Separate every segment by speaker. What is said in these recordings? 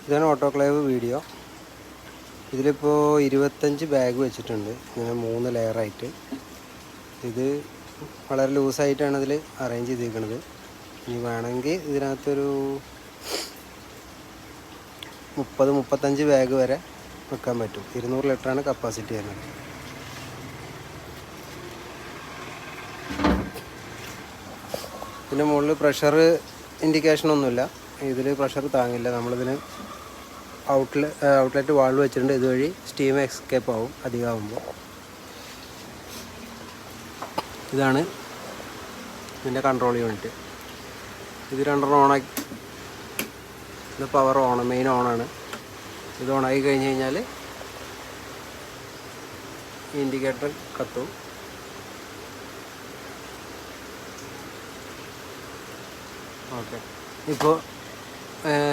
Speaker 1: ഇതാണ് autoclave video. ഇതിലിപ്പോൾ 25 bag വെച്ചിട്ടുണ്ട്, ഇങ്ങനെ 3 ലെയറായിട്ട്. ഇത് വളരെ ലൂസായിട്ടാണ് ഇതിൽ അറേഞ്ച് ചെയ്തിരിക്കുന്നത്. ഇനി വേണമെങ്കിൽ ഇതിനകത്തൊരു 30-35 ബാഗ് വരെ വെക്കാൻ പറ്റും. 200 ലിറ്ററാണ് കപ്പാസിറ്റി വരുന്നത്. പിന്നെ മുകളിൽ പ്രഷർ ഇൻഡിക്കേഷനൊന്നുമില്ല. ഇതിൽ പ്രഷർ താങ്ങില്ല. നമ്മളിതിന് ഔട്ട്ലെറ്റ് വാൾവ് വെച്ചിട്ടുണ്ട്. ഇതുവഴി സ്റ്റീം എസ്കേപ്പ് ആവും അധികമാകുമ്പോൾ. ഇതാണ് ഇതിൻ്റെ കൺട്രോൾ യൂണിറ്റ്. ഇത് രണ്ടെണ്ണം ഓണാക്കി, ഇത് പവർ ഓൺ, മെയിൻ ഓണാണ്. ഇത് ഓണാക്കി കഴിഞ്ഞ് കഴിഞ്ഞാൽ ഇൻഡിക്കേറ്റർ കത്തും. ഓക്കെ, ഇപ്പോൾ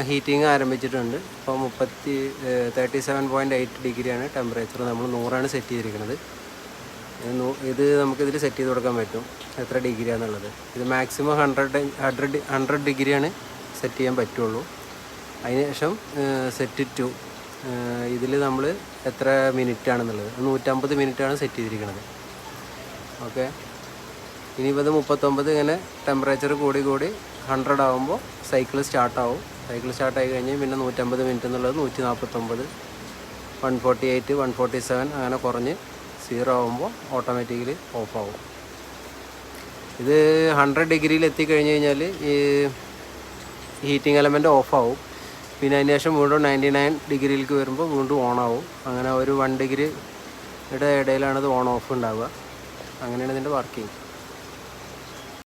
Speaker 1: ഹീറ്റിംഗ് ആരംഭിച്ചിട്ടുണ്ട്. ഇപ്പോൾ 37.8 ഡിഗ്രിയാണ് ടെമ്പറേച്ചർ. നമ്മൾ 100ആണ് സെറ്റ് ചെയ്തിരിക്കുന്നത്. ഇത് നമുക്കിതിൽ സെറ്റ് ചെയ്ത് കൊടുക്കാൻ പറ്റും എത്ര ഡിഗ്രിയാണെന്നുള്ളത്. ഇത് മാക്സിമം 100 ഡിഗ്രിയാണ് സെറ്റ് ചെയ്യാൻ പറ്റുള്ളൂ. അതിനുശേഷം സെറ്റ് ടു ഇതിൽ നമ്മൾ എത്ര മിനിറ്റ് ആണെന്നുള്ളത് 150 മിനിറ്റാണ് സെറ്റ് ചെയ്തിരിക്കുന്നത്. ഓക്കെ, ഇനിയിപ്പോൾ ഇത് 39 ഇങ്ങനെ ടെമ്പറേച്ചർ കൂടി 100 ആകുമ്പോൾ സൈക്കിൾ സ്റ്റാർട്ടാവും. സൈക്കിൾ സ്റ്റാർട്ടായി കഴിഞ്ഞ് പിന്നെ 150 മിനിറ്റ് എന്നുള്ളത് 149, 148, 147 അങ്ങനെ കുറഞ്ഞ് 0 ആകുമ്പോൾ ഓട്ടോമാറ്റിക്കലി ഓഫാവും. ഇത് 100 ഡിഗ്രിയിൽ എത്തിക്കഴിഞ്ഞ് കഴിഞ്ഞാൽ ഈ ഹീറ്റിംഗ് എലമെൻറ്റ് ഓഫാവും. പിന്നെ അതിന് ശേഷം വീണ്ടും 99 ഡിഗ്രിയിലേക്ക് വരുമ്പോൾ വീണ്ടും ഓണാവും. അങ്ങനെ ഒരു 1 ഡിഗ്രിയുടെ ഇടയിലാണ് ഇത് ഓൺ ഓഫ് ഉണ്ടാവുക. അങ്ങനെയാണ് ഇതിൻ്റെ വർക്കിംഗ്.